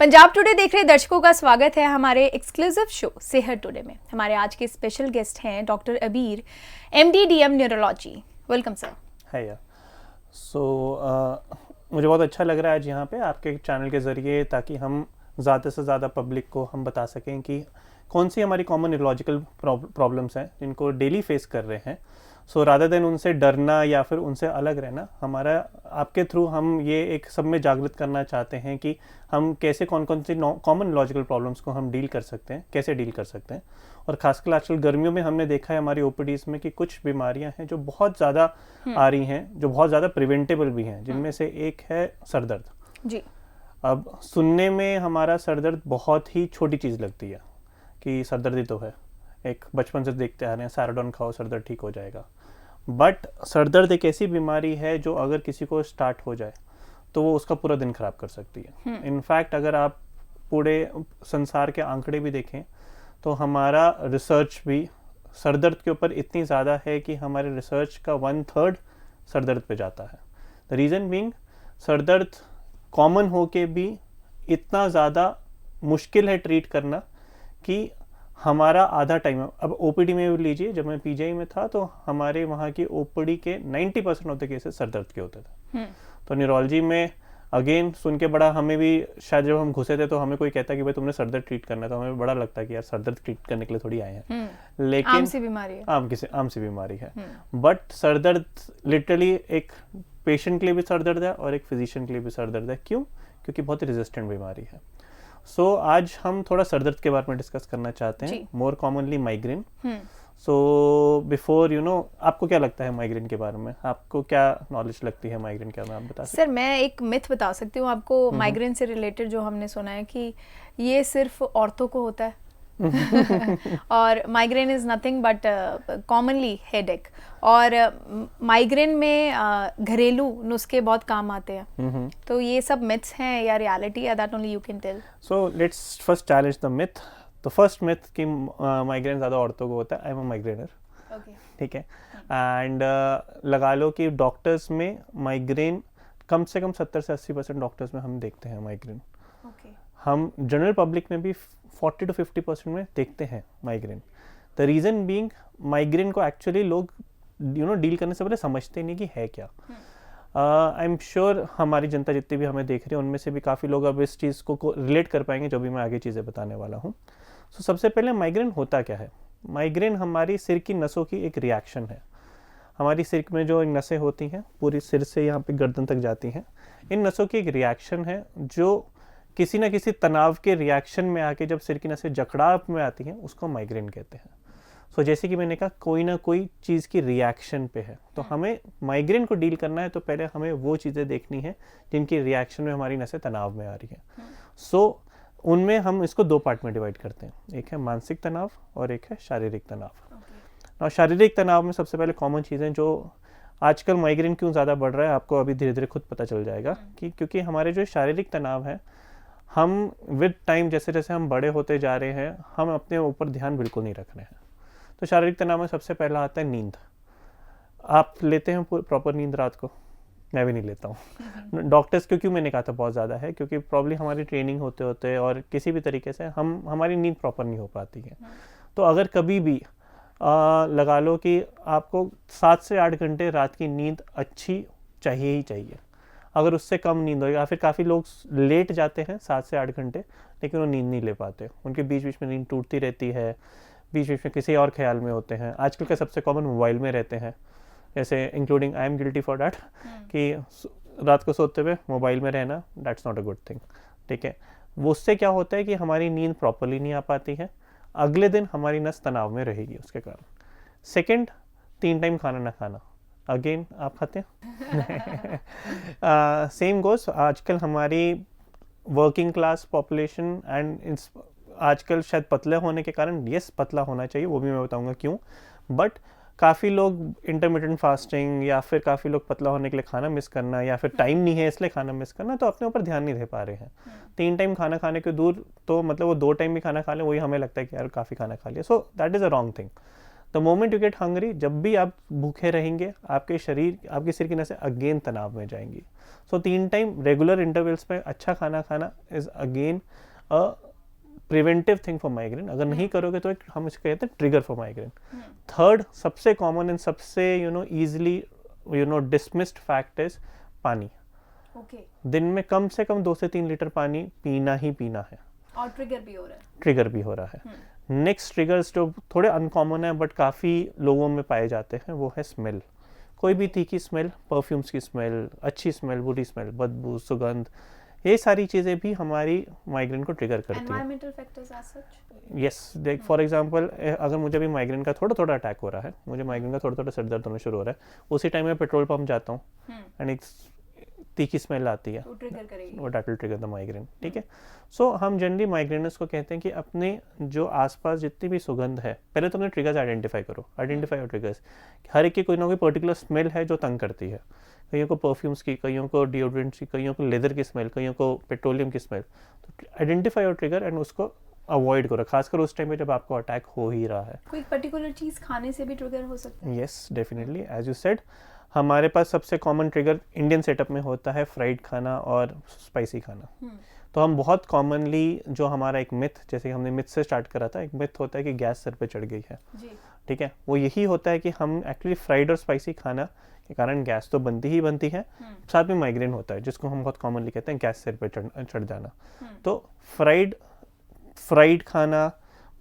Punjab today देख रहे दर्शकों का स्वागत है हमारे एक्सक्लूसिव शो सेहत टुडे में। हमारे आज के स्पेशल गेस्ट हैं डॉक्टर अबीर, MD DM neurology. Welcome sir. है यार। मुझे बहुत अच्छा लग रहा है आज यहाँ पे आपके चैनल के ज़रिए, ताकि हम ज़्यादा से ज़्यादा पब्लिक को हम बता सकें कि कौन सी हमारी कॉमन न्यूरोलॉजिकल प्रॉब्लम्स हैं जिनको डेली फेस कर रहे हैं। रादर देन उनसे डरना या फिर उनसे अलग रहना, हमारा आपके थ्रू हम ये एक सब में जागृत करना चाहते हैं कि हम कैसे कौन कौन सी कॉमन न्यूरोलॉजिकल प्रॉब्लम्स को हम डील कर सकते हैं, कैसे डील कर सकते हैं। और खासकर आजकल गर्मियों में हमने देखा है हमारी ओपीडीज में कि कुछ बीमारियां हैं जो बहुत ज़्यादा आ रही हैं, जो बहुत ज़्यादा प्रिवेंटेबल भी हैं, जिनमें से एक है सर दर्द जी। अब सुनने में हमारा सर दर्द बहुत ही छोटी चीज़ लगती है कि सर दर्द ही तो है, एक बचपन से देखते आ रहे हैं सैराडोन खाओ सर दर्द ठीक हो जाएगा। बट सर दर्द एक ऐसी बीमारी है जो अगर किसी को स्टार्ट हो जाए तो वो उसका पूरा दिन खराब कर सकती है। इनफैक्ट अगर आप पूरे संसार के आंकड़े भी देखें तो हमारा रिसर्च भी सर दर्द के ऊपर इतनी ज़्यादा है कि हमारे रिसर्च का 1/3 सर दर्द पे जाता है। द रीज़न बीइंग सर दर्द कॉमन होके भी इतना ज़्यादा मुश्किल है ट्रीट करना कि हमारा आधा टाइम, अब ओपीडी में भी लीजिए, जब मैं पीजीआई में था तो हमारे वहाँ की ओपीडी के 90% होते केसेस सर दर्द के होते थे। तो न्यूरोलॉजी में अगेन सुन के बड़ा, हमें भी शायद जब हम घुसे थे तो हमें कोई कहता कि भाई तुमने सर दर्द ट्रीट करना है, तो हमें बड़ा लगता है कि यार सर दर्द ट्रीट करने के लिए थोड़ी आए हैं, लेकिन आम सी बीमारी है। बट सर दर्द लिटरली एक पेशेंट के लिए भी सर दर्द है और एक फिजिशियन के लिए भी सर दर्द है। क्यों? क्योंकि बहुत रेजिस्टेंट बीमारी है। आज हम थोड़ा सर दर्द के बारे में डिस्कस करना चाहते हैं, मोर कॉमनली माइग्रेन। बिफोर आपको क्या लगता है माइग्रेन के बारे में? आपको क्या नॉलेज लगती है माइग्रेन के बारे में, आप बता सकते हैं? सर मैं एक मिथ बता सकती हूँ आपको माइग्रेन से रिलेटेड, जो हमने सुना है कि ये सिर्फ औरतों को होता है और migraine is nothing but commonly headache. और माइग्रेन में घरेलू नुस्खे बहुत काम आते हैं। तो ये सब मिथ्स हैं या रियलिटी है, that only you can tell. So let's first challenge the myth. तो फर्स्ट मिथ कि माइग्रेन ज़्यादा औरतों को होता है। आई एम अ माइग्रेनर, ठीक है। एंड लगा लो कि डॉक्टर्स में माइग्रेन कम से कम 70 से 80% डॉक्टर्स में हम देखते हैं माइग्रेन। हम जनरल पब्लिक में भी 40 to 50% में देखते हैं migraine. The reason being migraine को एक्चुअली लोग डील करने से पहले समझते नहीं कि है क्या। आई एम श्योर हमारी जनता जितनी भी हमें देख रही है उनमें से भी काफ़ी लोग अब इस चीज़ को रिलेट कर पाएंगे जो भी मैं आगे चीज़ें बताने वाला हूँ। सबसे पहले माइग्रेन होता क्या है? माइग्रेन हमारी सिर की नसों की एक रिएक्शन है। हमारी सिर में जो नसें होती हैं पूरी सिर से यहाँ पे गर्दन तक जाती हैं, इन नसों की एक रिएक्शन है जो किसी ना किसी तनाव के रिएक्शन में आके जब सिर की नसें जकड़ाव में आती हैं उसको माइग्रेन कहते हैं। जैसे कि मैंने कहा कोई ना कोई चीज़ की रिएक्शन पे है, तो हमें माइग्रेन को डील करना है तो पहले हमें वो चीज़ें देखनी है जिनकी रिएक्शन में हमारी नसें तनाव में आ रही हैं। उनमें हम इसको 2 पार्ट में डिवाइड करते हैं, एक है मानसिक तनाव और एक है शारीरिक तनाव। और शारीरिक तनाव में सबसे पहले कॉमन चीज़ें जो आजकल माइग्रेन क्यों ज़्यादा बढ़ रहा है आपको अभी धीरे धीरे खुद पता चल जाएगा कि क्योंकि हमारे जो शारीरिक तनाव है, हम विद टाइम जैसे जैसे हम बड़े होते जा रहे हैं हम अपने ऊपर ध्यान बिल्कुल नहीं रख रहे हैं। तो शारीरिक तनाव में सबसे पहला आता है नींद। आप लेते हैं प्रॉपर नींद रात को? मैं भी नहीं लेता हूँ। डॉक्टर्स क्यों मैंने कहा था बहुत ज़्यादा है, क्योंकि प्रॉब्लम हमारी ट्रेनिंग होते होते और किसी भी तरीके से हमारी नींद प्रॉपर नहीं हो पाती है। तो अगर कभी भी लगा लो कि आपको 7 से 8 घंटे रात की नींद अच्छी चाहिए ही चाहिए। अगर उससे कम नींद हो या फिर काफ़ी लोग लेट जाते हैं 7 से 8 घंटे, लेकिन वो नींद नहीं ले पाते, उनके बीच बीच में नींद टूटती रहती है, बीच बीच में किसी और ख्याल में होते हैं। आजकल का सबसे कॉमन मोबाइल में रहते हैं, जैसे including I am guilty for that कि रात को सोते हुए मोबाइल में रहना, that's not a good thing, ठीक है। वो उससे क्या होता है कि हमारी नींद प्रॉपरली नहीं आ पाती है, अगले दिन हमारी नस तनाव में रहेगी उसके कारण। सेकेंड, 3 टाइम खाना ना खाना। अगेन आप खाते हैं? सेम गोस, आजकल हमारी वर्किंग क्लास पॉपुलेशन एंड आजकल शायद पतले होने के कारण, यस पतला होना चाहिए, वो भी मैं बताऊंगा क्यों, बट काफ़ी लोग इंटरमिटेंट फास्टिंग या फिर काफ़ी लोग पतला होने के लिए खाना मिस करना या फिर टाइम नहीं है इसलिए खाना मिस करना, तो अपने ऊपर ध्यान नहीं दे पा रहे हैं। 3 टाइम खाना खाने के दूर तो मतलब वो 2 टाइम भी खाना खा लें, वही हमें लगता है कि यार काफ़ी खाना खा लिया। सो that is a wrong thing. The moment you get hungry, जब भी आप भूखे रहेंगे आपके शरीर की नसें अगेन तनाव में जाएंगी. सो 3 टाइम रेगुलर इंटरवल्स पे अच्छा खाना खाना is again a preventive thing for migraine. अगर नहीं करोगे तो हम इसको कहते हैं ट्रिगर फॉर माइग्रेन. थर्ड सबसे कॉमन एंड सबसे इजीली डिसमिस्ड फैक्ट इज पानी. दिन में कम से कम 2 से 3 लीटर पानी पीना ही पीना है. और ट्रिगर भी हो रहा है. नेक्स्ट ट्रिगर्स जो थोड़े अनकॉमन है बट काफ़ी लोगों में पाए जाते हैं वो है स्मेल. कोई भी तीखी स्मेल, परफ्यूम्स की स्मेल, अच्छी स्मेल, बुरी स्मेल, बदबू, सुगंध, ये सारी चीज़ें भी हमारी माइग्रेन को ट्रिगर करती हैं. Environmental factors as such. Yes, देख फॉर एग्जांपल अगर मुझे भी माइग्रेन का थोड़ा थोड़ा अटैक हो रहा है, मुझे माइग्रेन का थोड़ा थोड़ा सर दर्द होना शुरू हो रहा है, उसी टाइम में पेट्रोल पंप जाता हूँ एंड एक तीखी स्मेल आती है, वो that will trigger the migraine. ठीक है. सो हम जनरली माइग्रेनर्स को कहते हैं कि अपने जो आसपास जितनी भी सुगंध है, पहले तो अपने ट्रिगर्स आइडेंटिफाई करो. आइडेंटिफाई और ट्रिगर्स, हर एक की कोई ना कोई पर्टिकुलर स्मेल है जो तंग करती है. कईयों को परफ्यूम्स की, कईयों को डिओड्रेंट्स की, कईयों को लेदर की स्मेल, कईयों को पेट्रोलियम की स्मेल. तो आइडेंटिफाई और ट्रिगर एंड उसको अवॉइड करो, खासकर उस टाइम पे जब आपको अटैक हो ही रहा है. कोई पर्टिकुलर चीज खाने से भी ट्रिगर हो सकता है? Yes, definitely. As you said, हमारे पास सबसे कॉमन ट्रिगर इंडियन सेटअप में होता है फ्राइड खाना और स्पाइसी खाना. तो हम बहुत कॉमनली, जो हमारा एक मिथ, जैसे हमने मिथ से स्टार्ट करा था, एक मिथ होता है कि गैस सर पे चढ़ गई है. ठीक है. वो यही होता है कि हम एक्चुअली फ्राइड और स्पाइसी खाना के कारण गैस तो बनती ही बनती है, साथ में माइग्रेन होता है, जिसको हम बहुत कॉमनली कहते हैं गैस सर पे चढ़ जाना. तो फ्राइड खाना,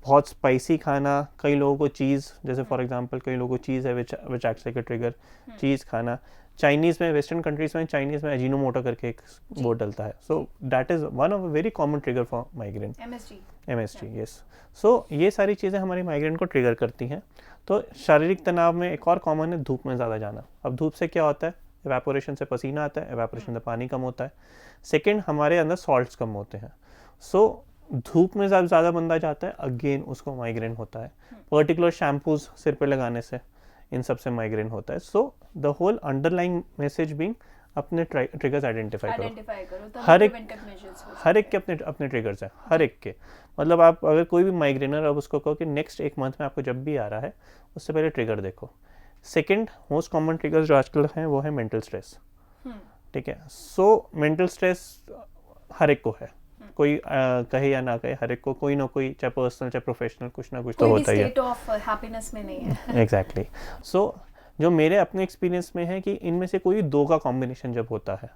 बहुत स्पाइसी खाना, कई लोगों को चीज़, जैसे फॉर एग्जांपल कई लोगों को चीज़ है which acts like a trigger, चीज़ खाना. चाइनीज़ में, वेस्टर्न कंट्रीज में चाइनीज़ में अजीनोमोटो करके एक वो डलता है. So that is one of a very common trigger for migraine. MSG. Yes. सो ये सारी चीज़ें हमारी माइग्रेन को ट्रिगर करती हैं. तो शारीरिक तनाव में एक और कॉमन है धूप में ज़्यादा जाना. अब धूप से क्या होता है? एवेपोरेशन से पसीना आता है, एवेपोरेशन से पानी कम होता है. सेकेंड, हमारे अंदर सॉल्ट्स कम होते हैं. सो धूप में ज़्यादा बंदा जाता है, अगेन उसको माइग्रेन होता है. पर्टिकुलर शैम्पूज सिर पे लगाने से, इन सब से माइग्रेन होता है. So the whole underlying message being अपने ट्रिगर्स आइडेंटिफाई करो. हर एक के अपने ट्रिगर्स हैं, हर एक के. मतलब आप अगर कोई भी माइग्रेनर, अब उसको कहो कि नेक्स्ट 1 मंथ में आपको जब भी आ रहा है उससे पहले ट्रिगर देखो. सेकेंड मोस्ट कॉमन ट्रिगर्स जो आजकल हैं वो है मेंटल स्ट्रेस. ठीक है. सो मेंटल स्ट्रेस हर एक को है, कोई कहे या ना कहे, हर एक को कोई ना कोई, चाहे पर्सनल चाहे प्रोफेशनल, कुछ ना कुछ तो होता ही है. स्टेट ऑफ हैप्पीनेस में नहीं है. एग्जैक्टली. सो जो मेरे अपने एक्सपीरियंस में है कि इनमें से कोई 2 का कॉम्बिनेशन जब होता है,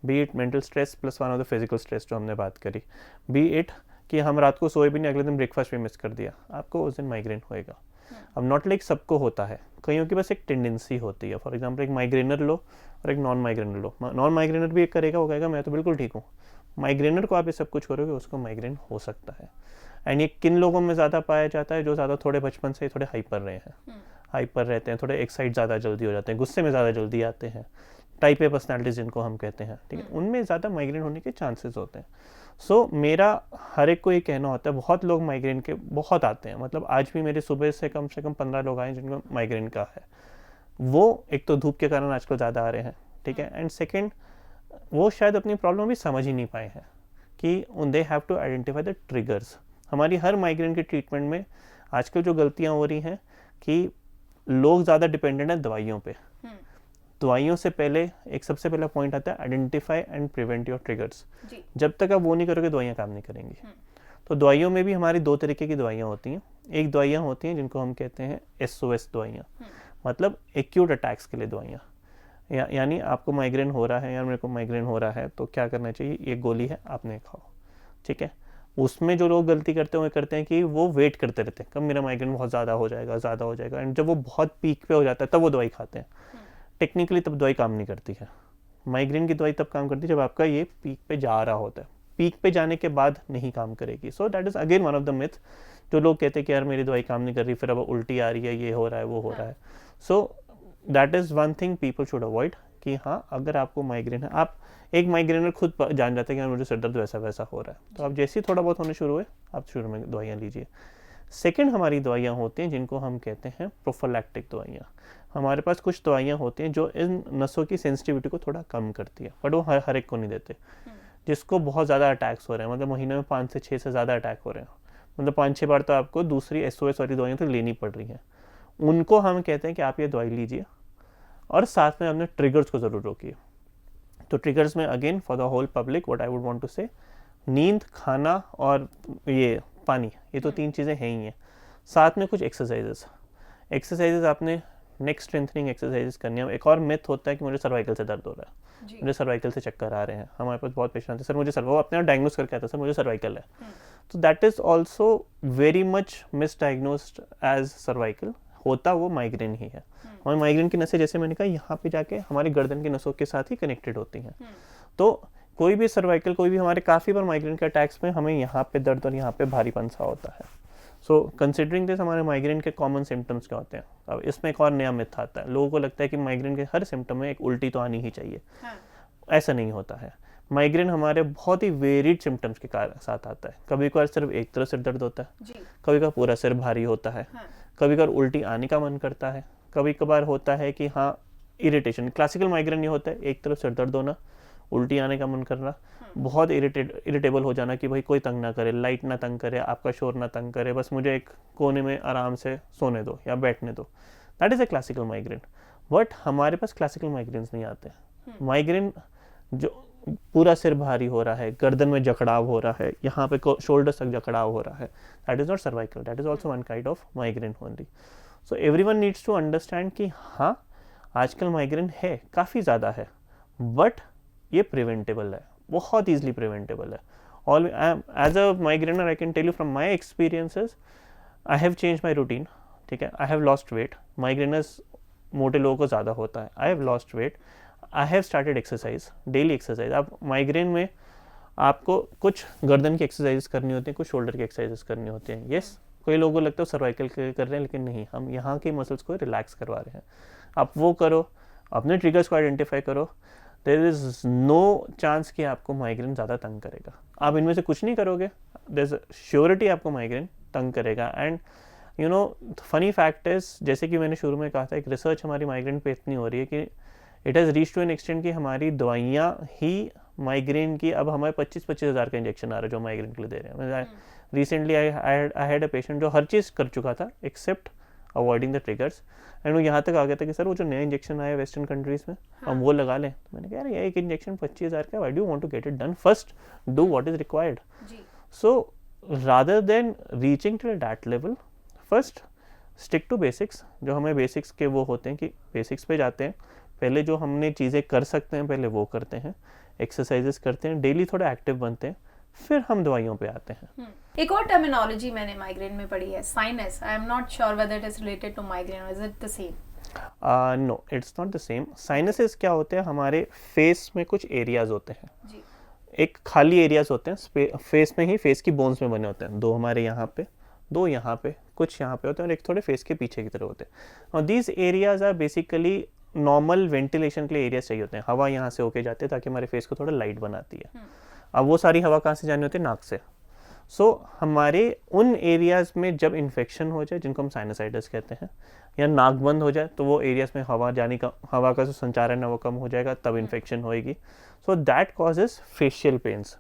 B it mental stress plus one of the physical stress जो हमने बात करी, बी इट कि हम रात को सोए भी नहीं, अगले दिन ब्रेकफास्ट भी मिस कर दिया, आपको उस दिन माइग्रेन होएगा. अब नॉट लाइक सबको होता है, कईयों की बस एक टेंडेंसी होती है. फॉर एग्जाम्पल एक माइग्रेनर लो और एक नॉन माइग्रेनर लो. नॉन माइग्रेनर भी एक करेगा, वो कहेगा मैं तो बिल्कुल ठीक हूँ. माइग्रेनर को आप ये सब कुछ करोगे, उसको माइग्रेन हो सकता है. एंड ये किन लोगों में ज़्यादा पाया जाता है? जो ज़्यादा थोड़े बचपन से थोड़े हाइपर रहे हैं, हाइपर रहते हैं, थोड़े एक्साइट ज़्यादा जल्दी हो जाते हैं, गुस्से में ज़्यादा जल्दी आते हैं, टाइप ए पर्सनैलिटीज जिनको हम कहते हैं. ठीक है. उनमें ज़्यादा माइग्रेन होने के चांसेस होते हैं. सो मेरा हर एक को ये कहना होता है, बहुत लोग माइग्रेन के बहुत आते हैं. मतलब आज भी मेरे सुबह से कम 15 लोग आए जिनको माइग्रेन का है. वो एक तो धूप के कारण आजकल ज़्यादा आ रहे हैं. ठीक है. एंड सेकेंड, वो शायद अपनी प्रॉब्लम भी समझ ही नहीं पाए हैं कि they have to identify the triggers. हमारी हर माइग्रेन के ट्रीटमेंट में आजकल जो गलतियां हो रही हैं कि लोग ज़्यादा डिपेंडेंट हैं दवाइयों पे. दवाइयों से पहले एक सबसे पहला पॉइंट आता है identify and prevent your triggers. जब तक आप वो नहीं करोगे दवाइयाँ काम नहीं करेंगी. तो दवाइयों में भी हमारी 2 तरीके की दवाइयाँ होती हैं. एक दवाइयाँ होती हैं जिनको हम कहते हैं SOS दवाइयाँ, मतलब एक्यूट अटैक्स के लिए दवाइयाँ. यानी आपको माइग्रेन हो रहा है, या मेरे को माइग्रेन हो रहा है, तो क्या करना चाहिए? ये गोली है, आपने खाओ. ठीक है. उसमें जो लोग गलती करते हैं वो करते हैं कि वो वेट करते रहते हैं कब मेरा माइग्रेन बहुत ज़्यादा हो जाएगा, एंड जब वो बहुत पीक पे हो जाता है तब वो दवाई खाते हैं. टेक्निकली तब दवाई काम नहीं करती है. माइग्रेन की दवाई तब काम करती है जब आपका ये पीक पे जा रहा होता है. पीक पे जाने के बाद नहीं काम करेगी. सो that is again one of the myth. जो लोग कहते हैं कि यार मेरी दवाई काम नहीं कर रही, फिर अब उल्टी आ रही है, ये हो रहा है, वो हो रहा है. So that is one thing people should avoid कि हाँ, अगर आपको माइग्रेन है, आप एक माइग्रेनर खुद जान जाते हैं कि मुझे सिर दर्द वैसा हो रहा है, तो आप जैसे ही थोड़ा बहुत होने शुरू हुए आप शुरू में दवाइयाँ लीजिए. सेकेंड, हमारी दवाइयाँ होती हैं जिनको हम कहते हैं प्रोफिलैक्टिक दवाइयाँ. हमारे पास कुछ दवाइयाँ होती हैं जो इन नसों की सेंसिटिविटी को थोड़ा कम करती है, बट वो हर एक को नहीं देते. जिसको बहुत ज़्यादा अटैक्स हो रहे हैं, मतलब महीने में 5 से 6 से ज़्यादा अटैक हो रहे हैं, मतलब 5-6 बार तो आपको दूसरी SOS वाली दवाइयाँ तो लेनी पड़ रही हैं. उनको हम कहते हैं कि आप ये दवाई लीजिए और साथ में अपने ट्रिगर्स को ज़रूर रोकिए। तो ट्रिगर्स में again for the whole public what I would want to say, नींद, खाना और ये पानी, ये तो 3 चीज़ें हैं ही हैं। साथ में कुछ एक्सरसाइजेस आपने नेक स्ट्रेंथनिंग एक्सरसाइजेस करनी है। एक और मिथ होता है कि मुझे सर्वाइकल से दर्द हो रहा है, मुझे सर्वाइकल से चक्कर आ रहे हैं। हमारे पास बहुत पेशेंट आते हैं, सर मुझे वो अपने आप डायग्नोस करके आता है, सर मुझे सर्वाइकल है। तो that is also very much misdiagnosed as cervical, होता वो माइग्रेन ही है। और माइग्रेन की नसें, जैसे मैंने कहा, यहाँ पे जाके हमारी गर्दन की नसों के साथ ही कनेक्टेड होती हैं। तो कोई भी सर्वाइकल, कोई भी हमारे काफ़ी बार माइग्रेन के अटैक्स में हमें यहाँ पे दर्द और यहाँ पे भारीपन सा होता है। सो कंसिडरिंग दिस, हमारे माइग्रेन के कॉमन सिम्टम्स क्या होते हैं। अब इसमें एक और नया मिथ आता है, लोगों को लगता है कि माइग्रेन के हर सिम्टम में एक उल्टी तो आनी ही चाहिए। ऐसा नहीं होता है। माइग्रेन हमारे बहुत ही वेरिड सिम्टम्स के साथ आता है। कभी कभार सिर्फ एक तरफ सिर दर्द होता है, कभी कभार पूरा सिर भारी होता है, कभी कभार उल्टी आने का मन करता है, कभी कभार होता है कि हाँ इरिटेशन। क्लासिकल माइग्रेन ये होता है, एक तरफ सिर दर्द होना, उल्टी आने का मन करना, बहुत इरिटेबल हो जाना कि भाई कोई तंग ना करे, लाइट ना तंग करे, आपका शोर ना तंग करे, बस मुझे एक कोने में आराम से सोने दो या बैठने दो। That is a classical migraine. But हमारे पास क्लासिकल माइग्रेन्स नहीं आते। माइग्रेन जो पूरा सिर भारी हो रहा है, गर्दन में जकड़ाव हो रहा है, यहाँ पे शोल्डर तक जकड़ाव हो रहा है, that is not cervical, that is also one kind of migraine only. So everyone needs to understand कि हाँ आजकल माइग्रेन है, काफ़ी ज़्यादा है, बट ये प्रिवेंटेबल है, बहुत ईजिली प्रिवेंटेबल है। All as a migrainer I can tell you from my experiences, I have change my routine, ठीक है। I have lost weight, migrainers मोटे लोगों को ज़्यादा होता है। I have lost weight, I have started exercise, daily exercise. आप migraine में आपको कुछ गर्दन की एक्सरसाइज करनी होती है, कुछ शोल्डर की एक्सरसाइज करनी होती हैं। येस, कोई लोगों को लगता है सर्वाइकल कर रहे हैं, लेकिन नहीं, हम यहाँ के मसल्स को रिलैक्स करवा रहे हैं। आप वो करो, अपने ट्रिगर्स को आइडेंटिफाई करो, देयर इज़ नो चांस कि आपको माइग्रेन ज़्यादा तंग करेगा। आप इनमें से कुछ नहीं करोगे, देयर इज श्योरिटी आपको माइग्रेन तंग करेगा। And you know funny fact is, जैसे कि मैंने शुरू में कहा था, एक रिसर्च हमारी माइग्रेन पे इतनी हो रही है कि it has reach to an extent कि हमारी दवाइयाँ ही माइग्रेन की, अब हमारे 25-25 हज़ार का इंजेक्शन आ रहा है जो माइग्रेन के लिए दे रहे हैं। Recently I had a patient जो हर चीज़ कर चुका था except avoiding the triggers, and वो यहाँ तक आ गया था कि सर वो जो नया इंजेक्शन आया वेस्टर्न कंट्रीज़ में, हम वो लगा लें। तो मैंने कहा यार ये एक इंजेक्शन 25,000 का, why do you want to get it done, first do what is required. So rather than reaching to that level, first stick to basics. जो हमें बेसिक्स के वो होते हैं कि बेसिक्स पे जाते हैं, पहले जो हमने चीज़ें कर सकते हैं पहले वो करते हैं, एक्सरसाइजेस करते हैं, डेली थोड़ा एक्टिव बनते हैं, फिर हम दवाइयों पे आते हैं। एक और टर्मिनोलॉजी मैंने माइग्रेन में पढ़ी है, sinus. I am not sure whether it is related to migraine, is it the same? No, it's not the same. Sinuses क्या होते हैं, हमारे फेस में कुछ एरियाज होते हैं जी। एक खाली एरियाज होते हैं फेस में ही, फेस की बोन्स में बने होते हैं, 2 हमारे यहाँ पे, 2 यहाँ पे, कुछ यहाँ पे होते हैं और एक थोड़े फेस के पीछे की तरफ होते हैं। और these areas are basically normal ventilation के लिए एरियाज चाहिए होते हैं। हवा यहाँ से होके जाती है ताकि हमारे फेस को थोड़ा लाइट बनाती है। अब वो सारी हवा कहाँ से जानी होती है, नाक से। सो हमारे उन एरियाज में जब इन्फेक्शन हो जाए, जिनको हम साइनसाइटिस कहते हैं, या नाक बंद हो जाए, तो वो एरियाज में हवा का जो संचारण है वो कम हो जाएगा, तब इन्फेक्शन होएगी। So that causes facial pains.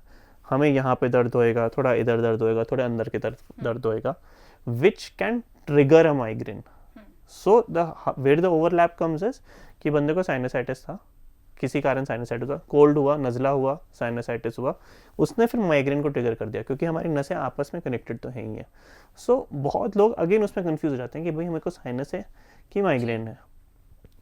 हमें यहाँ पे दर्द होएगा, थोड़ा इधर दर्द होएगा, थोड़ा अंदर की तरफ दर्द होएगा, which can trigger a migraine. So where the overlap comes is कि बंदे को साइनसाइटिस था, किसी कारण साइनसाइटिस हुआ, कोल्ड हुआ, नज़ला हुआ, साइनसाइटिस हुआ, उसने फिर माइग्रेन को ट्रिगर कर दिया, क्योंकि हमारी नसें आपस में कनेक्टेड तो है ही है। सो बहुत लोग अगेन उसमें कंफ्यूज हो जाते हैं कि भाई हमें को साइनस है कि माइग्रेन है।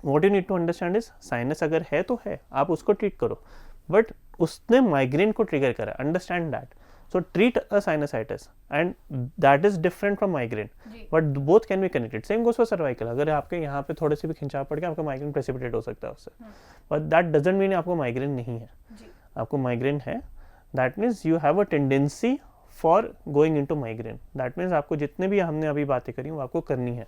What you need to understand is, sinus अगर है तो है, आप उसको ट्रीट करो, बट उसने माइग्रेन को ट्रिगर करा, understand that. So treat a sinusitis and that is different from migraine, but both can be connected. Same goes for cervical. अगर आपके यहाँ पे थोड़े से भी खिंचाव पड़ गया, आपका माइग्रेन प्रेसिपिटेट हो सकता है उससे, but that doesn't mean आपको माइग्रेन नहीं है। आपको माइग्रेन है, that means you have a tendency for going into migraine. That means आपको जितने भी हमने अभी बातें करी वो आपको करनी है।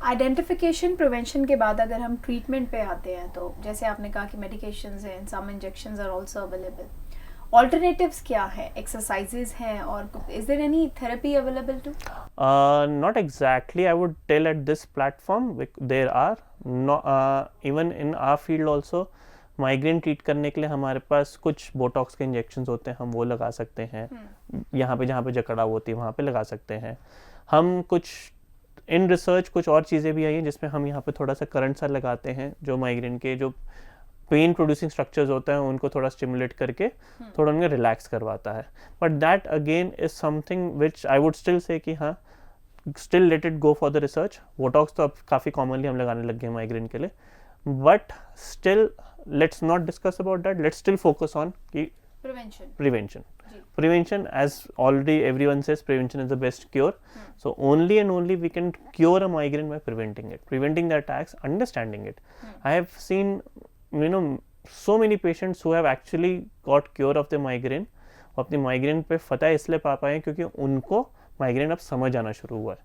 आइडेंटिफिकेशन प्रिवेंशन के बाद अगर हम ट्रीटमेंट पे आते हैं, तो जैसे आपने कहा कि मेडिकेशंस हैं, some injections are also available, alternatives क्या है, exercises हैं, और is there any therapy available too? Not exactly, I would tell at this platform there are no, even in our field also migraine treat करने के लिए हमारे पास कुछ Botox के इंजेक्शंस होते हैं, हम वो लगा सकते हैं। यहाँ पे जहाँ पे जकड़ाव होती है वहाँ पे लगा सकते हैं। हम कुछ इन रिसर्च कुछ और चीज़ें भी आई हैं जिसमें हम यहाँ पे थोड़ा सा करंट सा लगाते हैं, जो माइग्रेन के जो पेन प्रोड्यूसिंग स्ट्रक्चर्स होते हैं उनको थोड़ा स्टिमुलेट करके थोड़ा उन्हें रिलैक्स करवाता है. But that again is something which I would still say कि हाँ, still let it go for the research. Botox तो अब काफ़ी कॉमनली हम लगाने लग गए हैं माइग्रेन के लिए, but still let's not discuss about that. Let's still focus on कि prevention, as already everyone says, prevention is the best cure. So only and only we can cure a migraine by preventing the attacks, understanding it. I have seen, so many patients who have actually got cure of the migraine. अपनी migraine पे फतह इसलिए पा पाए क्योंकि उनको migraine अब समझ आना शुरू हुआ है,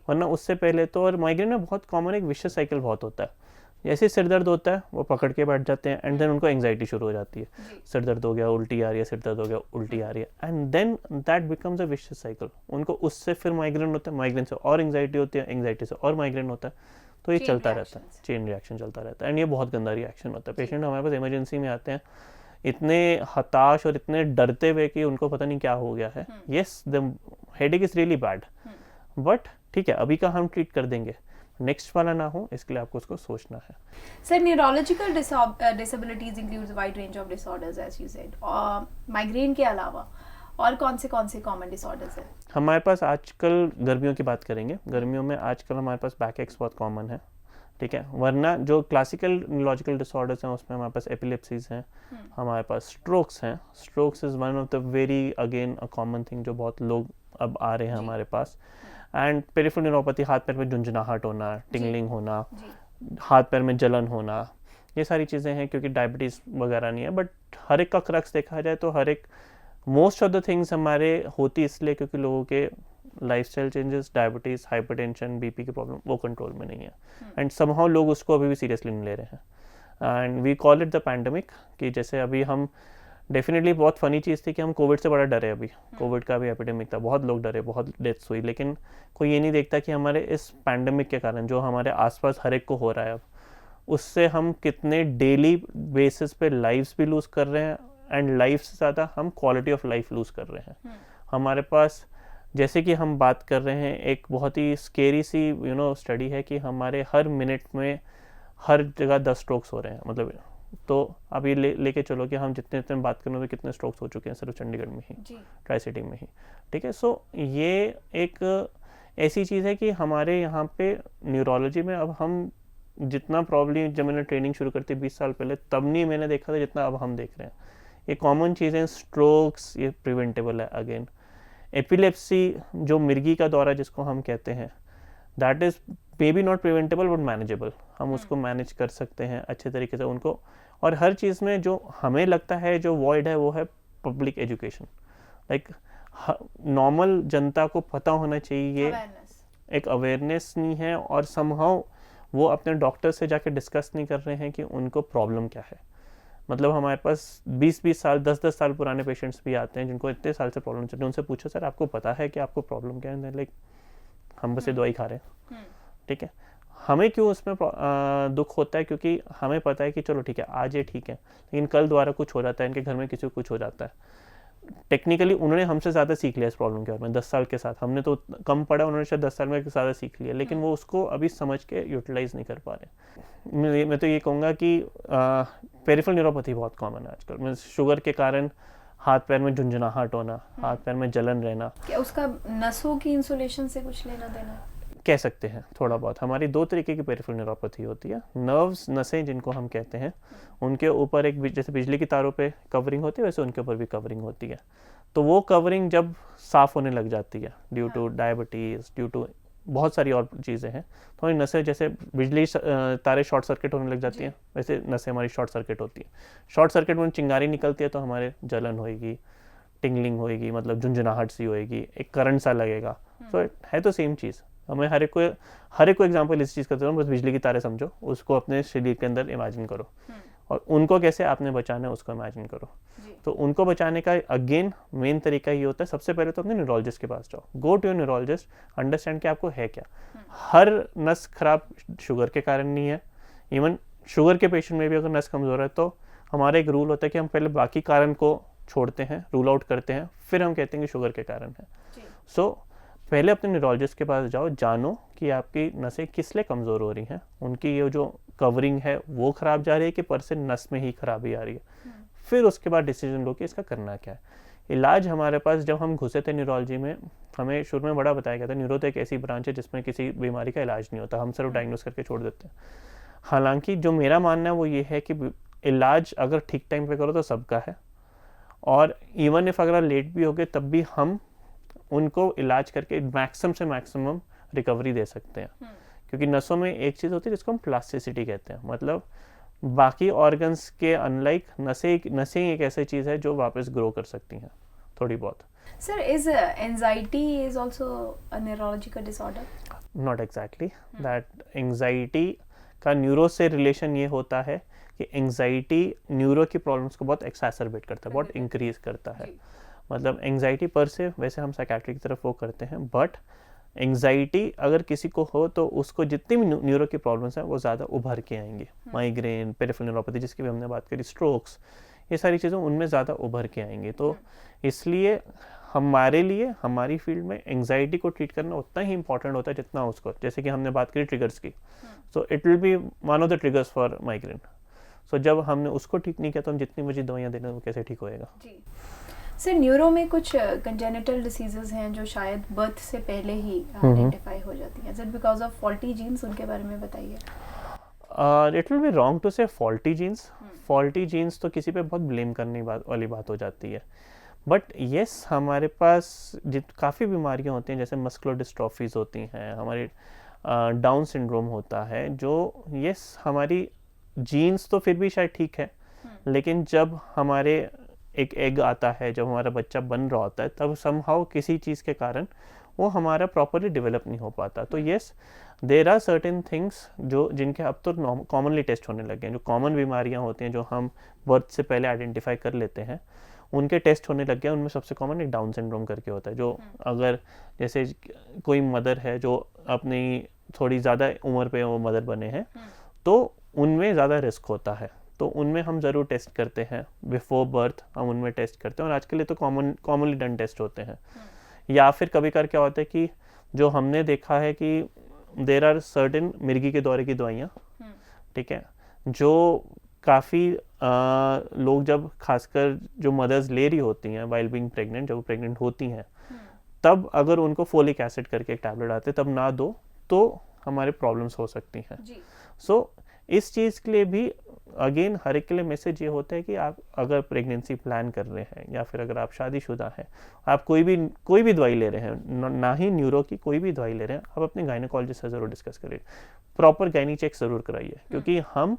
वरना उससे पहले तो. और माइग्रेन में बहुत कॉमन एक विशियस साइकिल बहुत होता है. जैसे सिर दर्द होता है वो पकड़ के बैठ जाते हैं एंड देन उनको एंग्जाइटी शुरू हो जाती है. सिर दर्द हो गया उल्टी आ रही है, सिर दर्द हो गया उल्टी आ रही है, and then that becomes a vicious cycle. उनको उससे फिर माइग्रेन होता है, माइग्रेन से और एंग्जाइटी होती है, एंग्जाइटी से और माइग्रेन होता है. तो ये चलता रहता है, चेन रिएक्शन चलता रहता है, एंड ये बहुत गंदा रिएक्शन होता है. पेशेंट हमारे पास इमरजेंसी में आते हैं इतने हताश और इतने डरते हुए कि उनको पता नहीं क्या हो गया है. Yes, the headache is really bad, but ठीक है अभी का हम ट्रीट कर देंगे, नेक्स्ट वाला ना हो इसके लिए आपको उसको सोचना है. Sir, neurological disabilities includes wide range of disorders as you said. Migraine के अलावा और कौन से कॉमन डिसऑर्डर्स हैं? हमारे पास आजकल गर्मियों की बात करेंगे. गर्मियों में आजकल हमारे पास बैक एक्स बहुत कॉमन है, ठीक है. वरना जो क्लासिकल न्यूरोलॉजिकल डिसऑर्डर्स हैं उसमें हमारे पास एपिलेप्सीज हैं, हमारे पास स्ट्रोक्स हैं. Strokes is one of the very again a common thing जो बहुत लोग अब आ रहे हैं हमारे पास. एंड पेरिफेरल न्यूरोपैथी, हाथ पैर में झुंझुनाहट होना, टिंगलिंग होना, हाथ पैर में जलन होना, ये सारी चीज़ें हैं क्योंकि डायबिटीज़ वगैरह नहीं है. बट हर एक का क्रक्स देखा जाए तो हर एक मोस्ट ऑफ द थिंग्स हमारे होती इसलिए क्योंकि लोगों के lifestyle changes, diabetes, hypertension, BP की प्रॉब्लम वो कंट्रोल में नहीं है, एंड समहाउ लोग उसको अभी भी सीरियसली नहीं ले रहे हैं. And we call it the pandemic. कि जैसे अभी हम डेफिनेटली बहुत फ़नी चीज़ थी कि हम कोविड से बड़ा डरे. अभी कोविड का भी एपिडेमिक था, बहुत लोग डरे, बहुत डेथ्स हुई, लेकिन कोई ये नहीं देखता कि हमारे इस पैंडमिक के कारण जो हमारे आसपास हर एक को हो रहा है अब, उससे हम कितने डेली बेसिस पे लाइव्स भी लूज़ कर रहे हैं, एंड लाइफ से ज़्यादा हम क्वालिटी ऑफ लाइफ लूज़ कर रहे हैं. हमारे पास जैसे कि हम बात कर रहे हैं, एक बहुत ही स्केरी सी स्टडी है कि हमारे हर मिनट में हर जगह 10 स्ट्रोक्स हो रहे हैं. मतलब तो अब ये लेके चलो कि हम जितने बात कर रहे हैं कितने स्ट्रोक्स हो चुके हैं सिर्फ चंडीगढ़ में ही, ट्राई सिटी में ही, ठीक है. सो ये एक ऐसी चीज़ है कि हमारे यहाँ पे न्यूरोलॉजी में अब हम जितना प्रॉब्लम, जब मैंने ट्रेनिंग शुरू करती 20 साल पहले, तब नहीं मैंने देखा था जितना अब हम देख रहे हैं. ये कॉमन चीज़ें, स्ट्रोक्स ये प्रिवेंटेबल है. अगेन एपिलेप्सी, जो मिर्गी का दौरा जिसको हम कहते हैं, that is may be not preventable but manageable. हम उसको मैनेज कर सकते हैं अच्छे तरीके से उनको. और हर चीज़ में जो हमें लगता है जो वॉइड है वो है पब्लिक एजुकेशन. लाइक नॉर्मल जनता को पता होना चाहिए, एक अवेयरनेस नहीं है, और समहाउ वो अपने डॉक्टर से जाके डिस्कस नहीं कर रहे हैं कि उनको प्रॉब्लम क्या है. मतलब हमारे पास 20-20 साल, 10-10 साल पुराने पेशेंट्स भी आते हैं जिनको इतने साल से प्रॉब्लम चल रही है. उनसे पूछो सर आपको पता है कि आपको प्रॉब्लम क्या है? लाइक हम बस ये दवाई खा रहे हैं, ठीक है. हमें क्यों उसमें दुख होता है? क्योंकि हमें पता है कि चलो ठीक है आज ये ठीक है, लेकिन कल दोबारा कुछ हो जाता है, इनके घर में किसी को कुछ हो जाता है. टेक्निकली उन्होंने हमसे ज़्यादा सीख लिया इस प्रॉब्लम के बारे में 10 साल के साथ. हमने तो कम पढ़ा, उन्होंने शायद 10 साल में ज़्यादा सीख लिया, लेकिन वो उसको अभी समझ के यूटिलाइज नहीं कर पा रहे. मैं तो ये कहूँगा कि पेरिफेरल न्यूरोपैथी बहुत कॉमन है आजकल. मैं शुगर के कारण हाथ पैर में झुंझुनाहट होना, हाथ पैर में जलन रहना. क्या उसका नसों की इंसुलेशन से कुछ लेना देना? कह सकते हैं थोड़ा बहुत. हमारी 2 तरीके की पेरिफेरल न्यूरोपैथी होती है. नर्व्स, नसें जिनको हम कहते हैं, उनके ऊपर एक जैसे बिजली की तारों पे कवरिंग होती है, वैसे उनके ऊपर भी कवरिंग होती है. तो वो कवरिंग जब साफ़ होने लग जाती है due to diabetes, due to बहुत सारी और चीज़ें हैं, तो हमारी नसें जैसे बिजली तारे शॉर्ट सर्किट होने लग जाती हैं, वैसे नसें हमारी शॉर्ट सर्किट होती है. शॉर्ट सर्किट में चिंगारी निकलती है तो हमारे जलन होएगी, टिंगलिंग होएगी, मतलब झुंझुनाहट सी होएगी, एक करंट सा लगेगा. तो है तो सेम चीज़. हमें हर एक को एग्जांपल इस चीज़ का देता हूँ, बस बिजली की तारे समझो, उसको अपने शरीर के अंदर इमेजिन करो, और उनको कैसे आपने बचाना है उसको इमेजिन करो. तो उनको बचाने का अगेन मेन तरीका ये होता है, सबसे पहले तो अपने न्यूरोलॉजिस्ट के पास जाओ. Go to your neurologist, understand कि आपको है क्या. हर नस खराब शुगर के कारण नहीं है. इवन शुगर के पेशेंट में भी अगर नस कमज़ोर है तो हमारा एक रूल होता है कि हम पहले बाकी कारण को छोड़ते हैं, रूल आउट करते हैं, फिर हम कहते हैं कि शुगर के कारण है. सो पहले अपने न्यूरोलॉजिस्ट के पास जाओ, जानो कि आपकी नसें किस लिए कमज़ोर हो रही हैं, उनकी ये जो कवरिंग है वो ख़राब जा रही है कि पर से नस में ही खराबी आ रही है। फिर उसके बाद डिसीजन लो कि इसका करना क्या है। इलाज हमारे पास, जब हम घुसे थे न्यूरोलॉजी में, हमें शुरू में बड़ा बताया गया था न्यूरो तो एक ऐसी ब्रांच है जिसमें किसी बीमारी का इलाज नहीं होता, हम सिर्फ डायग्नोस करके छोड़ देते हैं। हालांकि जो मेरा मानना है वो ये है कि इलाज अगर ठीक टाइम पे करो तो सबका है, और इवन इफ अगर लेट भी हो गए तब भी हम उनको इलाज करके मैक्सिमम से मैक्सिमम रिकवरी दे सकते हैं। क्योंकि नसों में एक चीज़ होती है जिसको हम प्लास्टिसिटी कहते हैं, मतलब बाकी ऑर्गन्स के अनलाइक नसें एक ऐसी चीज़ है जो वापस ग्रो कर सकती हैं थोड़ी बहुत। Sir, is anxiety is also a neurological disorder? Not exactly. That anxiety का न्यूरो से रिलेशन ये होता है कि एंजाइटी न्यूरो की प्रॉब्लम्स को बहुत एक्सैसरबेट करता है, बहुत इंक्रीज करता है। मतलब एंजाइटी पर से वैसे हम साइकेट्री की तरफ वो करते हैं, बट एंजाइटी अगर किसी को हो तो उसको जितनी भी न्यूरो की प्रॉब्लम्स हैं वो ज़्यादा उभर के आएंगी। माइग्रेन, पेरिफेरल न्यूरोपैथी जिसकी भी हमने बात करी, स्ट्रोक्स, ये सारी चीज़ें उनमें ज़्यादा उभर के आएंगी। तो इसलिए हमारे लिए, हमारी फील्ड में एंजाइटी को ट्रीट करना उतना ही इंपॉर्टेंट होता है जितना उसको, जैसे कि हमने बात करी ट्रिगर्स की, so it will be one of the triggers for migraine. सो जब हमने उसको ठीक नहीं किया तो हम जितनी मर्जी दवाइयाँ देना वो कैसे ठीक होएगा। जी सर, न्यूरो में कुछ कंजेनिटल डिसीजेस हैं जो शायद बर्थ से पहले ही आइडेंटिफाई हो जाती हैं। Is it because of faulty genes? उनके बारे में बताइए। It will be wrong to say faulty genes. Faulty genes तो किसी पे बहुत ब्लेम करने वाली बात हो जाती है, बट येस हमारे पास काफ़ी बीमारियां होती हैं, जैसे मस्कुलर डिस्ट्रॉफीज होती हैं, हमारे डाउन सिंड्रोम होता है, जो येस हमारी जीन्स तो फिर भी शायद ठीक है, लेकिन जब हमारे एक एग आता है, जब हमारा बच्चा बन रहा होता है, तब समहाउ किसी चीज़ के कारण वो हमारा प्रॉपरली डेवलप नहीं हो पाता। तो yes there are certain things जो जिनके अब तो कॉमनली टेस्ट होने लगे हैं, जो कॉमन बीमारियां होती हैं जो हम बर्थ से पहले आइडेंटिफाई कर लेते हैं, उनके टेस्ट होने लग गए। उनमें सबसे कॉमन एक डाउन सिंड्रोम करके होता है, जो अगर जैसे कोई मदर है जो अपनी थोड़ी ज़्यादा उम्र पे वो मदर बने हैं, तो उनमें ज़्यादा रिस्क होता है, तो उनमें हम ज़रूर टेस्ट करते हैं बिफोर बर्थ, हम उनमें टेस्ट करते हैं, और आज के लिए तो कॉमनली डन टेस्ट होते हैं। या फिर कभी कर क्या होता है कि जो हमने देखा है कि देर आर सर्टेन मिर्गी के दौरे की दवाइयाँ, ठीक है, जो काफ़ी लोग जब खासकर जो मदर्स ले रही होती हैं वाइल बीइंग प्रेग्नेंट, जब वो प्रेग्नेंट होती हैं, तब अगर उनको फोलिक एसिड करके एक टैबलेट आते तब ना दो तो हमारे प्रॉब्लम्स हो सकती हैं। सो इस चीज़ के लिए भी अगेन हर एक के लिए मैसेज ये होता है कि आप अगर प्रेगनेंसी प्लान कर रहे हैं या फिर अगर आप शादीशुदा हैं, आप कोई भी दवाई ले रहे हैं, ना ही न्यूरो की कोई भी दवाई ले रहे हैं, आप अपने गायनेकोलॉजिस्ट से ज़रूर डिस्कस करिए, प्रॉपर गायनी चेक ज़रूर कराइए। क्योंकि हम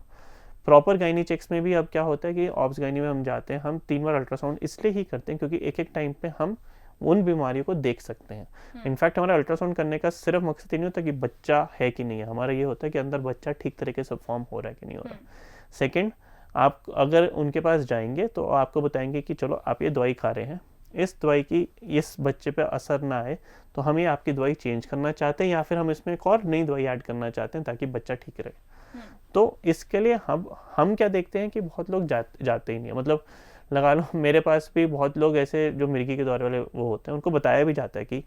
प्रॉपर गायनी चेक्स में भी अब क्या होता है कि ऑब्स गायनी में हम जाते हैं, हम 3 बार अल्ट्रासाउंड इसलिए ही करते हैं क्योंकि एक टाइम पे हम उन बीमारियों को देख सकते हैं। इनफैक्ट हमारा अल्ट्रासाउंड करने का सिर्फ मकसद ये नहीं होता कि बच्चा है कि नहीं है, हमारा ये होता है कि अंदर बच्चा ठीक तरीके से फॉर्म हो रहा है कि नहीं हो रहा है। सेकंड, आप अगर उनके पास जाएंगे तो आपको बताएंगे कि चलो आप ये दवाई खा रहे हैं, इस दवाई की इस बच्चे पे असर ना आए तो हम ये आपकी दवाई चेंज करना चाहते हैं या फिर हम इसमें एक और नई दवाई ऐड करना चाहते हैं ताकि बच्चा ठीक रहे। तो इसके लिए हम क्या देखते हैं कि बहुत लोग जाते ही नहीं है, मतलब लगा लो मेरे पास भी बहुत लोग ऐसे जो मिर्गी के दौरे वाले वो होते हैं, उनको बताया भी जाता है कि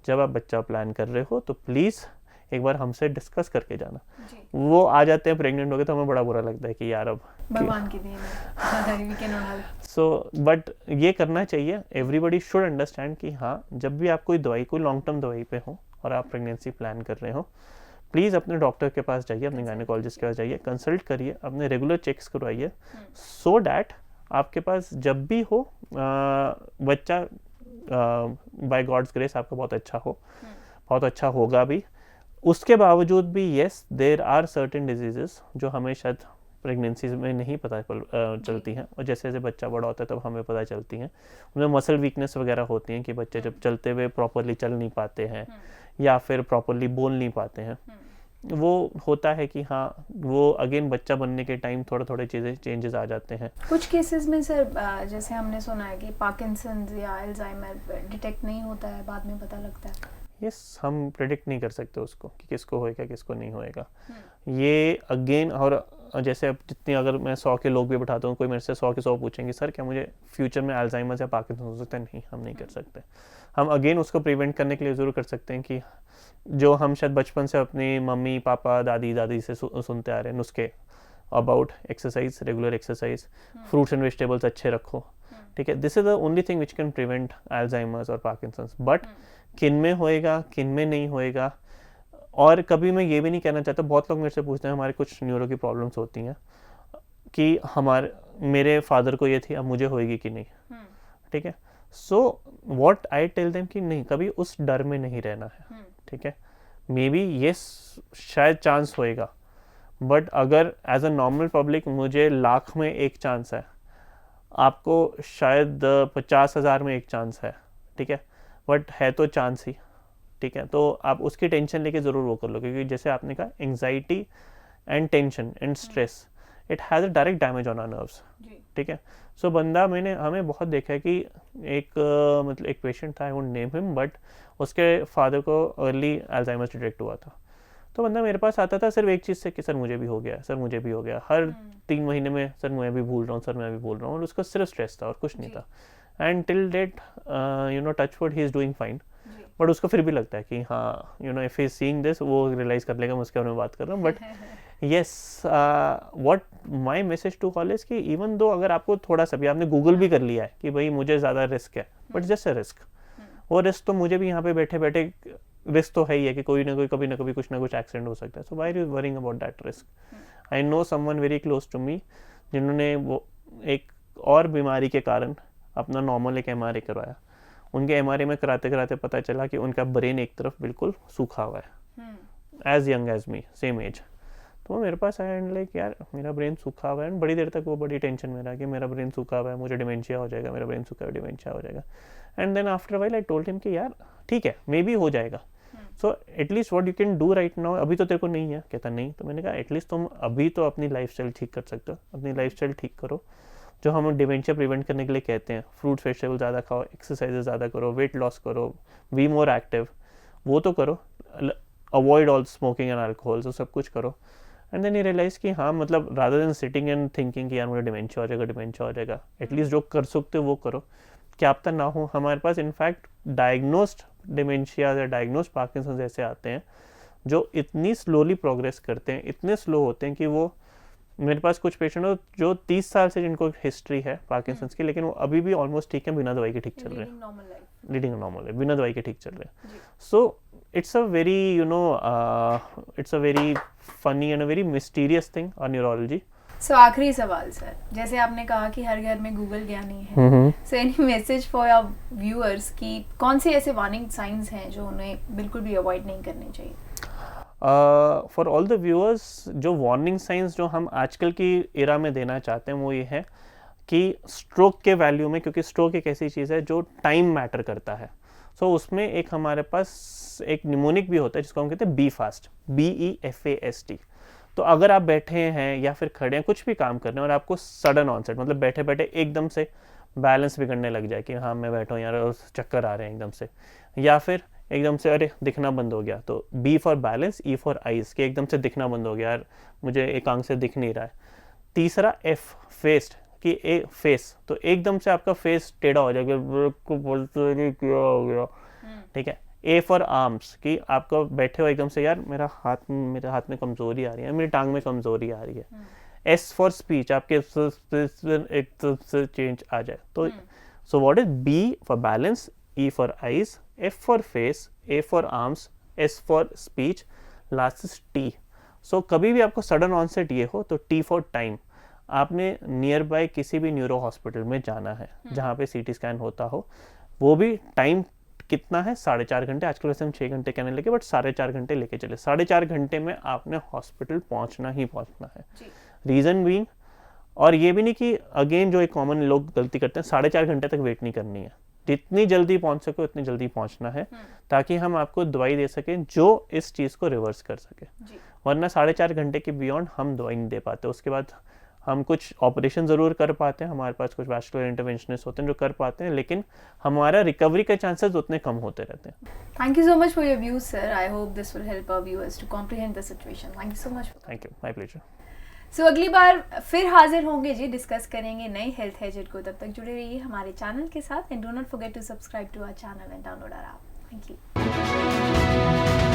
जब आप बच्चा प्लान कर रहे हो तो प्लीज़ एक बार हमसे डिस्कस करके जाना। वो आ जाते हैं प्रेग्नेंट हो गए तो हमें बड़ा बुरा लगता है कि यार अब भगवान की देन है। सो बट ये करना चाहिए, एवरीबडी शुड अंडरस्टैंड कि हाँ जब भी आप कोई दवाई, कोई लॉन्ग टर्म दवाई पे हो और आप प्रेगनेंसी प्लान कर रहे हो, प्लीज़ अपने डॉक्टर के पास जाइए, अपने गायनेकोलॉजिस्ट के पास जाइए, कंसल्ट करिए, अपने रेगुलर चेक्स करवाइए, सो डैट आपके पास जब भी हो बच्चा बाय गॉड्स ग्रेस आपका बहुत अच्छा हो, बहुत अच्छा होगा भी। उसके बावजूद भी yes there are certain diseases जो हमें शायद प्रेगनेंसी में नहीं पता चलती हैं, और जैसे जैसे बच्चा बड़ा होता है तब हमें पता चलती हैं। उनमें मसल वीकनेस वगैरह होती हैं कि बच्चे जब चलते हुए प्रॉपरली चल नहीं पाते हैं या फिर प्रॉपरली बोल नहीं पाते हैं, वो होता है कि हाँ वो अगेन बच्चा बनने के टाइम थोड़े चीज़ें चेंजेस आ जाते हैं। कुछ केसेस में सर जैसे हमने सुना है कि पार्किंसंस या अल्जाइमर डिटेक्ट नहीं होता है, बाद में पता लगता है। यस हम प्रेडिक्ट नहीं कर सकते उसको कि किसको होएगा किसको नहीं होएगा। ये अगेन और जैसे अब जितनी अगर मैं 100 के लोग भी बैठाता हूँ, कोई मेरे से 100 के 100 पूछेंगे सर क्या मुझे फ्यूचर में अल्जाइमर या पार्किंसन हो सकता है, नहीं हम नहीं कर सकते। हम अगेन उसको प्रिवेंट करने के लिए ज़रूर कर सकते हैं कि जो हम शायद बचपन से अपनी मम्मी पापा दादी से सुनते आ रहे हैं नुस्खे about exercise, regular exercise, fruits and vegetables अच्छे रखो, ठीक है, this is the only thing which can prevent Alzheimer's और पार्किंसंस। बट किन में होएगा किन में नहीं होएगा, और कभी मैं ये भी नहीं कहना चाहता, बहुत लोग मेरे से पूछते हैं हमारे कुछ न्यूरो की प्रॉब्लम्स होती हैं कि मेरे फादर को ये थी अब मुझे होएगी कि नहीं, ठीक है। So what I tell them कि नहीं, कभी उस डर में नहीं रहना है, ठीक है। मे बी ये शायद चांस होएगा, बट अगर एज अ नॉर्मल पब्लिक मुझे लाख में एक चांस है, आपको शायद 50,000 में एक चांस है, ठीक है, बट है तो चांस ही, ठीक है। तो आप उसकी टेंशन लेके ज़रूर वो कर लो, क्योंकि जैसे आपने कहा anxiety and tension and stress it has a direct damage on our nerves, ठीक है। सो हमें बहुत देखा है कि मतलब एक पेशेंट था, I won't name him, but उसके फादर को अर्ली अल्जाइमर्स डिटेक्ट हुआ था। तो बंदा मेरे पास आता था सिर्फ एक चीज़ से कि सर मुझे भी हो गया, सर मुझे भी हो गया, हर 3 महीने में सर मैं भी भूल रहा हूँ, सर मैं भी भूल रहा हूँ, और उसका सिर्फ स्ट्रेस था और कुछ नहीं था। And till date touch wood he is doing fine, but उसको फिर भी लगता है कि हाँ if he is seeing this वो रियलाइज़ कर लेगा मैं उसके बारे में बात कर रहा हूँ। But yes, what my message to call is कि इवन दो अगर आपको थोड़ा सा भी आपने गूगल भी कर लिया है कि भाई मुझे ज़्यादा रिस्क है, बट जस्ट अ रिस्क, वो रिस्क तो मुझे भी यहाँ पे बैठे बैठे रिस्क तो है ही है कि कोई ना कोई कभी ना कभी कुछ ना कुछ एक्सीडेंट हो सकता है। So why are you worrying about that risk. I know someone very close to me जिन्होंने वो एक और बीमारी के कारण अपना नॉर्मल एक MRI करवाया, उनके MRI में कराते कराते पता चला कि उनका ब्रेन एक तरफ बिल्कुल सूखा हुआ है, एज यंग एज मी, सेम एज। तो वो मेरे पास आया एंड लाइक यार मेरा ब्रेन सूखा हुआ है, एंड बड़ी देर तक वो बड़ी टेंशन में रहा कि मेरा ब्रेन सूखा हुआ है, मुझे डिमेंशिया हो जाएगा, मेरा ब्रेन सूखा है, डिमेंशिया हो जाएगा। And then after while I told him कि यार ठीक है मे बी हो जाएगा, so at least what you can do right now, अभी तो तेरे को नहीं है। कहता नहीं, तो मैंने कहा एटलीस्ट तुम अभी तो अपनी लाइफस्टाइल ठीक कर सकते हो, अपनी लाइफस्टाइल ठीक करो, जो हम डिमेंशिया प्रिवेंट करने के लिए कहते हैं, फ्रूट्स वेजिटेबल ज़्यादा खाओ, एक्सरसाइजेज ज़्यादा करो, वेट लॉस करो, बी मोर एक्टिव, वो तो करो, avoid all smoking and alcohol, तो सब कुछ करो। एंड देन ही रियलाइज कि हाँ मतलब rather than sitting and thinking कि यार मुझे डिमेंशिया हो जाएगा, एटलीस्ट जो कर सकते हो वो करो, क्या पता ना हो। हमारे पास इनफैक्ट डायग्नोस्ड डिमेंशिया या डायग्नोस्ड पार्किंसन ऐसे आते हैं जो इतनी स्लोली प्रोग्रेस करते हैं, इतने स्लो होते हैं कि वो, मेरे पास कुछ पेशेंट हो जो 30 साल से जिनको हिस्ट्री है पार्किंसंस की, लेकिन वो अभी भी ऑलमोस्ट ठीक है, बिना दवाई के ठीक चल रहे हैं, लीडिंग नॉर्मल है, बिना दवाई के ठीक चल रहे हैं। So it's a very it's a very funny and a very mysterious thing on neurology. So आखिरी सवाल सर, जैसे आपने कहा कि हर घर में गूगल ज्ञानी है, so any message for your viewers कि कौन से ऐसे वार्निंग साइंस हैं जो उन्हें बिल्कुल भी अवॉइड नहीं करने चाहिए? फॉर ऑल द व्यूअर्स, जो वार्निंग साइंस जो हम आजकल की एरा में देना चाहते हैं वो ये है कि स्ट्रोक के वैल्यू में, क्योंकि स्ट्रोक एक ऐसी चीज़ है जो टाइम मैटर करता है, सो उसमें एक हमारे पास एक निमोनिक भी होता है जिसको हम कहते हैं BFAST, BEFAST। तो अगर आप बैठे हैं या फिर खड़े हैं, कुछ भी काम कर रहे हैं और आपको सडन ऑनसेट, मतलब बैठे बैठे एकदम से बैलेंस बिगड़ने लग जाए कि हाँ मैं बैठा हूँ यार और चक्कर आ रहे हैं एकदम से, या फिर एकदम से अरे दिखना बंद हो गया, तो B for balance, E for eyes, कि एकदम से दिखना बंद हो गया यार मुझे एक आंख से दिख नहीं रहा है। तीसरा F फेस्ड, कि फेस, तो एकदम से आपका फेस टेढ़ा हो जाएगा, क्या हो गया, ठीक है। A फॉर आर्म्स, कि आपका बैठे हो एकदम से यार मेरे हाथ में कमजोरी आ रही है, मेरी टांग में कमजोरी आ रही है। S फॉर स्पीच, आपके एकदम से चेंज आ जाए। तो so what is B for balance, E for eyes, F for face, A for arms, S for speech, last is T। सो कभी भी आपको सडन ऑनसेट ये हो तो T फॉर टाइम, आपने नियर बाय किसी भी न्यूरो हॉस्पिटल में जाना है जहाँ पे CT स्कैन होता हो, वो भी टाइम कितना है, 4.5 घंटे, आजकल वैसे हम 6 घंटे कहने लगे, बट 4.5 घंटे लेके चले, 4.5 घंटे में आपने हॉस्पिटल पहुंचना ही पहुंचना है। रीज़न बीइंग, और ये भी नहीं कि अगेन जो एक कॉमन लोग गलती करते हैं, 4.5 घंटे तक वेट नहीं करनी है, जितनी जल्दी पहुंच सके उतनी जल्दी पहुंचना है, ताकि हम आपको दवाई दे सकें जो इस चीज़ को रिवर्स कर सके। वरना 4.5 घंटे के बियॉन्ड हम दवाई नहीं दे पाते। उसके बाद हम कुछ ऑपरेशन ज़रूर कर पाते हैं, हमारे पास कुछ वैस्कुलर इंटरवेंशनिस्ट होते हैं जो कर पाते हैं, लेकिन हमारा रिकवरी के चांसेस उतने कम होते रहते हैं। Thank you so much for your views sir, I hope this will help our viewers to comprehend the situation. Thank you so much. Thank you, my pleasure. So अगली बार फिर हाजिर होंगे जी, डिस्कस करेंगे नई हेल्थ हैजेट को। तब तक जुड़े रहिए हमारे चैनल के साथ and do not forget to subscribe to our channel and download our app. Thank you.